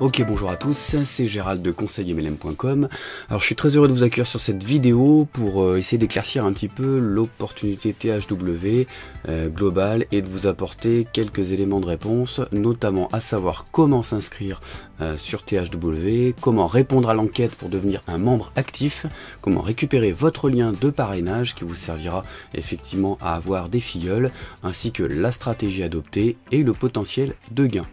Ok, bonjour à tous, c'est Gérald de conseillemlm.com. Alors je suis très heureux de vous accueillir sur cette vidéo pour essayer d'éclaircir un petit peu l'opportunité THW globale et de vous apporter quelques éléments de réponse, notamment à savoir comment s'inscrire sur THW, comment répondre à l'enquête pour devenir un membre actif, comment récupérer votre lien de parrainage qui vous servira effectivement à avoir des filleuls, ainsi que la stratégie adoptée et le potentiel de gain.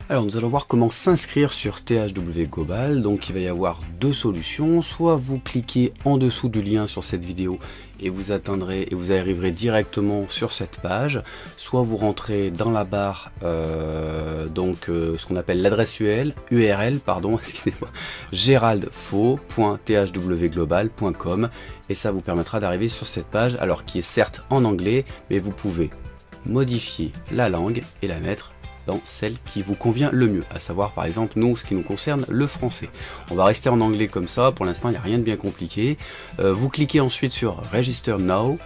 Alors nous allons voir comment s'inscrire sur THW Global. Donc il va y avoir deux solutions, soit vous cliquez en dessous du lien sur cette vidéo et vous atteindrez et vous arriverez directement sur cette page, soit vous rentrez dans la barre ce qu'on appelle l'adresse URL excusez-moi, geraldfaux.thwglobal.com et ça vous permettra d'arriver sur cette page, alors qui est certes en anglais, mais vous pouvez modifier la langue et la mettre dans celle qui vous convient le mieux, à savoir par exemple nous, ce qui nous concerne, le français. On va rester en anglais comme ça, pour l'instant il n'y a rien de bien compliqué. Vous cliquez ensuite sur Register Now,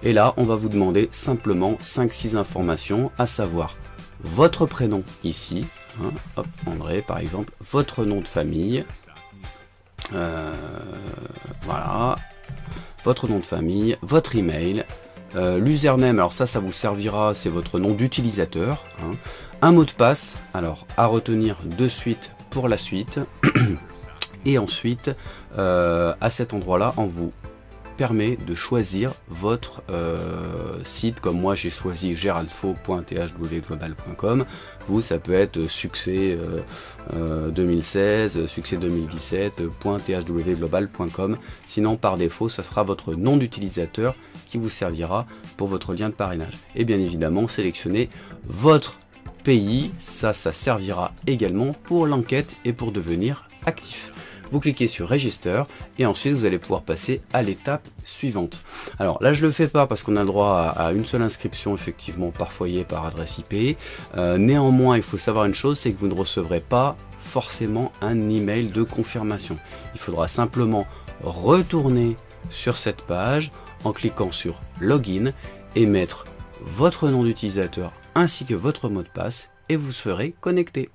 et là on va vous demander simplement 5-6 informations, à savoir votre prénom ici, hein, hop, André par exemple, votre nom de famille, voilà, votre nom de famille, votre email, l'username, alors ça vous servira, c'est votre nom d'utilisateur, hein. Un mot de passe, alors à retenir de suite pour la suite, et ensuite à cet endroit là on vous permet de choisir votre site, comme moi j'ai choisi geraldfaux.thwglobal.com. vous ça peut être succès 2016, succès 2017.thwglobal.com. sinon par défaut ça sera votre nom d'utilisateur qui vous servira pour votre lien de parrainage, et bien évidemment sélectionnez votre pays, ça servira également pour l'enquête et pour devenir actif. Vous cliquez sur Register et ensuite vous allez pouvoir passer à l'étape suivante. Alors là je le fais pas parce qu'on a le droit à une seule inscription effectivement par foyer, par adresse IP. Néanmoins il faut savoir une chose, c'est que vous ne recevrez pas forcément un email de confirmation. Il faudra simplement retourner sur cette page en cliquant sur Login et mettre votre nom d'utilisateur ainsi que votre mot de passe et vous serez connecté.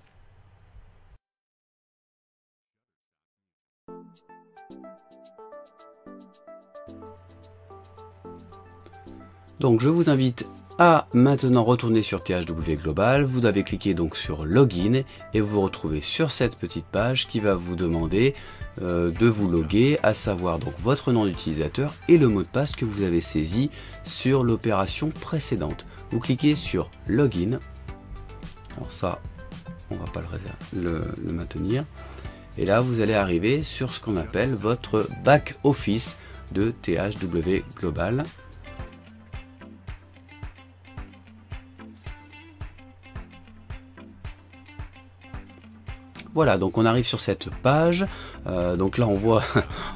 Donc je vous invite à maintenant retourner sur THW Global. Vous avez cliqué donc sur Login et vous vous retrouvez sur cette petite page qui va vous demander de vous loguer, à savoir donc votre nom d'utilisateur et le mot de passe que vous avez saisi sur l'opération précédente. Vous cliquez sur Login. Alors ça, on va pas le maintenir. Et là, vous allez arriver sur ce qu'on appelle votre back office de THW Global. Voilà, donc on arrive sur cette page, donc là on voit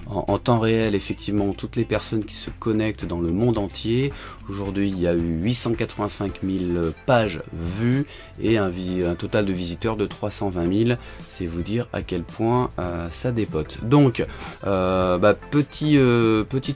en temps réel effectivement toutes les personnes qui se connectent dans le monde entier. Aujourd'hui il y a eu 885 000 pages vues et un total de visiteurs de 320 000, c'est vous dire à quel point ça dépote. Donc petit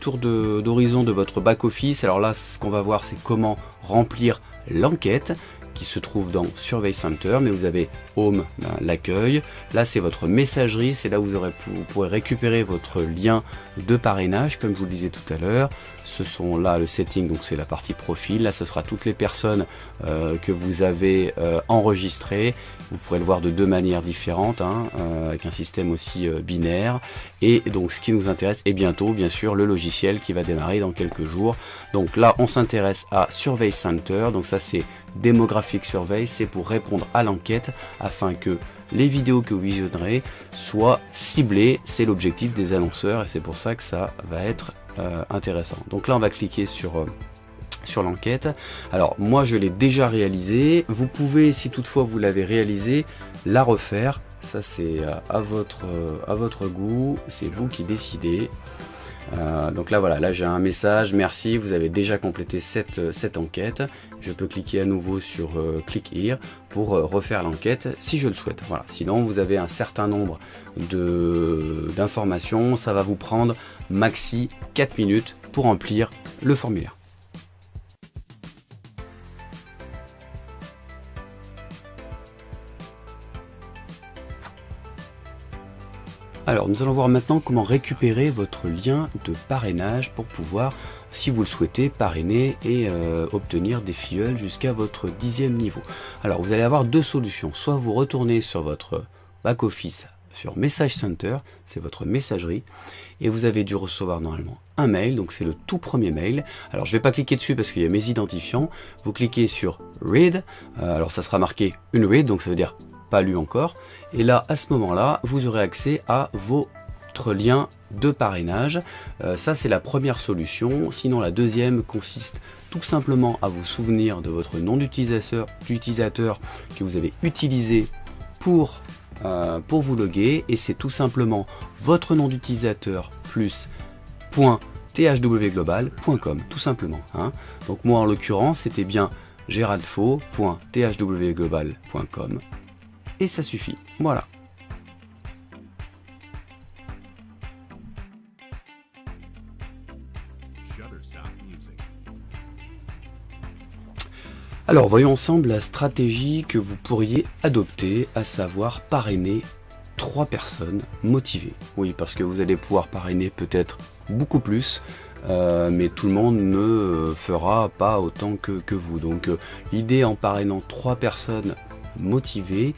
tour d'horizon de votre back office. Alors là ce qu'on va voir c'est comment remplir l'enquête qui se trouve dans Survey Center, mais vous avez Home, l'accueil, là c'est votre messagerie, c'est là où vous pourrez récupérer votre lien de parrainage, comme je vous le disais tout à l'heure. Ce sont là le setting, donc c'est la partie profil, là ce sera toutes les personnes que vous avez enregistrées. Vous pourrez le voir de deux manières différentes, hein, avec un système aussi binaire. Et donc ce qui nous intéresse est bientôt bien sûr le logiciel qui va démarrer dans quelques jours. Donc là on s'intéresse à Survey Center, donc ça c'est Demographic Survey, c'est pour répondre à l'enquête afin que les vidéos que vous visionnerez soient ciblées. C'est l'objectif des annonceurs et c'est pour ça que ça va être intéressant. Donc là on va cliquer sur l'enquête. Alors moi je l'ai déjà réalisé, vous pouvez, si toutefois vous l'avez réalisé, la refaire. Ça c'est à votre goût, c'est vous qui décidez. Donc là voilà, là j'ai un message, merci, vous avez déjà complété cette enquête. Je peux cliquer à nouveau sur Click Here pour refaire l'enquête si je le souhaite. Voilà. Sinon vous avez un certain nombre d'informations, ça va vous prendre maxi 4 minutes pour remplir le formulaire. Alors nous allons voir maintenant comment récupérer votre lien de parrainage pour pouvoir, si vous le souhaitez, parrainer et obtenir des filleuls jusqu'à votre 10e niveau. Alors vous allez avoir deux solutions, soit vous retournez sur votre back-office sur Message Center, c'est votre messagerie, et vous avez dû recevoir normalement un mail, donc c'est le tout premier mail. Alors je ne vais pas cliquer dessus parce qu'il y a mes identifiants, vous cliquez sur Read, alors ça sera marqué une read, donc ça veut dire pas lu encore, et là à ce moment-là, vous aurez accès à votre lien de parrainage. Ça c'est la première solution, sinon la deuxième consiste tout simplement à vous souvenir de votre nom d'utilisateur que vous avez utilisé pour vous loguer, et c'est tout simplement votre nom d'utilisateur plus .thwglobal.com, tout simplement. Donc moi en l'occurrence c'était bien geraldfo.thwglobal.com et ça suffit. Voilà. Alors voyons ensemble la stratégie que vous pourriez adopter, à savoir parrainer 3 personnes motivées. Oui, parce que vous allez pouvoir parrainer peut-être beaucoup plus, mais tout le monde ne fera pas autant que vous. Donc l'idée en parrainant 3 personnes motivées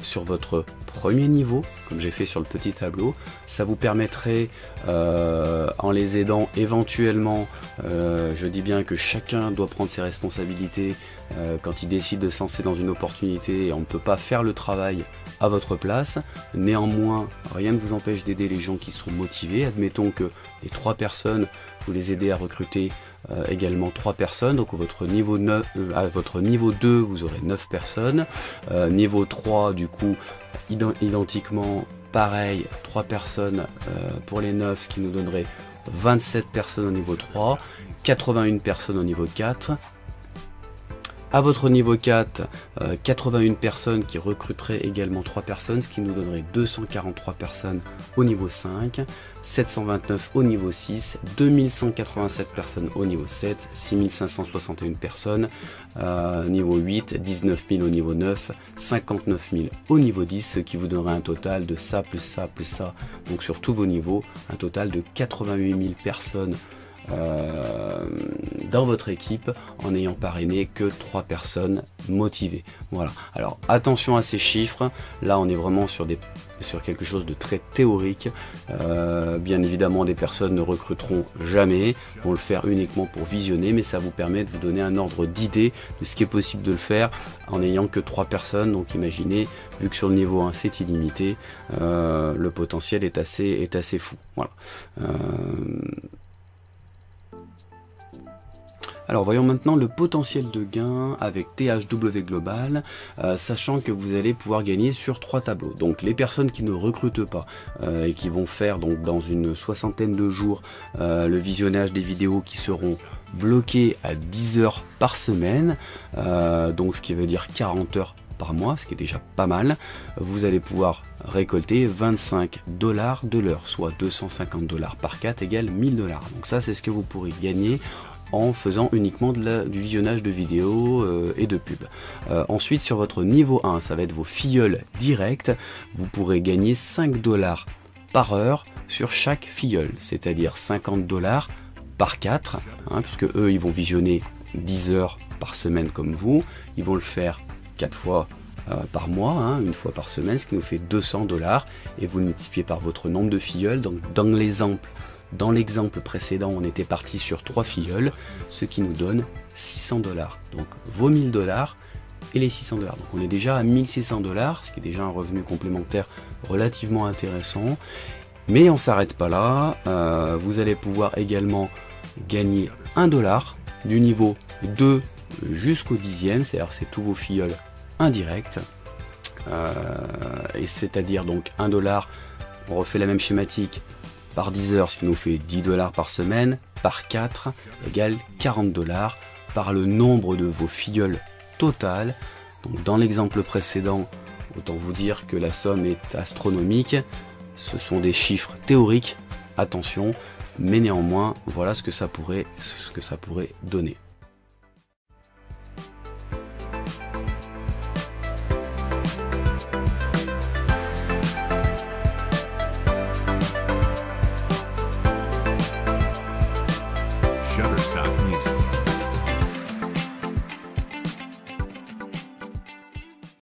sur votre premier niveau, comme j'ai fait sur le petit tableau, ça vous permettrait, en les aidant éventuellement, je dis bien que chacun doit prendre ses responsabilités quand il décide de se lancer dans une opportunité, et on ne peut pas faire le travail à votre place. Néanmoins, rien ne vous empêche d'aider les gens qui sont motivés. Admettons que les 3 personnes, vous les aidez à recruter également 3 personnes, donc votre niveau 9, à votre niveau 2 vous aurez 9 personnes, niveau 3 du coup identiquement pareil, 3 personnes pour les 9, ce qui nous donnerait 27 personnes au niveau 3, 81 personnes au niveau 4. À votre niveau 4, 81 personnes qui recruteraient également 3 personnes, ce qui nous donnerait 243 personnes au niveau 5, 729 au niveau 6, 2187 personnes au niveau 7, 6561 personnes niveau 8, 19 000 au niveau 9, 59 000 au niveau 10, ce qui vous donnerait un total de ça plus ça plus ça, donc sur tous vos niveaux, un total de 88 000 personnes dans votre équipe, en n'ayant parrainé que 3 personnes motivées. Voilà. Alors attention à ces chiffres, là on est vraiment sur quelque chose de très théorique. Bien évidemment des personnes ne recruteront jamais, vont le faire uniquement pour visionner, mais ça vous permet de vous donner un ordre d'idée de ce qui est possible de le faire en n'ayant que 3 personnes. Donc imaginez, vu que sur le niveau 1 c'est illimité, le potentiel est assez fou. Voilà. Alors voyons maintenant le potentiel de gain avec THW Global, sachant que vous allez pouvoir gagner sur 3 tableaux. Donc les personnes qui ne recrutent pas et qui vont faire donc dans une 60aine de jours le visionnage des vidéos qui seront bloquées à 10 heures par semaine, donc ce qui veut dire 40 heures par mois, ce qui est déjà pas mal, vous allez pouvoir récolter 25 $ de l'heure, soit 250 $ par 4 égale 1000 $. Donc ça c'est ce que vous pourrez gagner en faisant uniquement du visionnage de vidéos et de pubs. Ensuite sur votre niveau 1, ça va être vos filleuls directs, vous pourrez gagner 5 $ par heure sur chaque filleul, c'est-à-dire 50 $ par 4, puisque eux ils vont visionner 10 heures par semaine comme vous, ils vont le faire 4 fois par mois, une fois par semaine, ce qui nous fait 200 $, et vous le multipliez par votre nombre de filleuls. Donc dans l'exemple précédent, on était parti sur 3 filleuls, ce qui nous donne 600 $. Donc vos 1000 $ et les 600 $. Donc on est déjà à 1600 $, ce qui est déjà un revenu complémentaire relativement intéressant. Mais on ne s'arrête pas là, vous allez pouvoir également gagner 1 $ du niveau 2 jusqu'au 10e, c'est-à-dire c'est tous vos filleuls indirects. Et c'est-à-dire donc 1 $, on refait la même schématique, par 10 heures, ce qui nous fait 10 $ par semaine, par 4 égale 40 $, par le nombre de vos filleuls total. Donc dans l'exemple précédent, autant vous dire que la somme est astronomique, ce sont des chiffres théoriques, attention, mais néanmoins, voilà ce que ça pourrait donner. Shutterstock Music.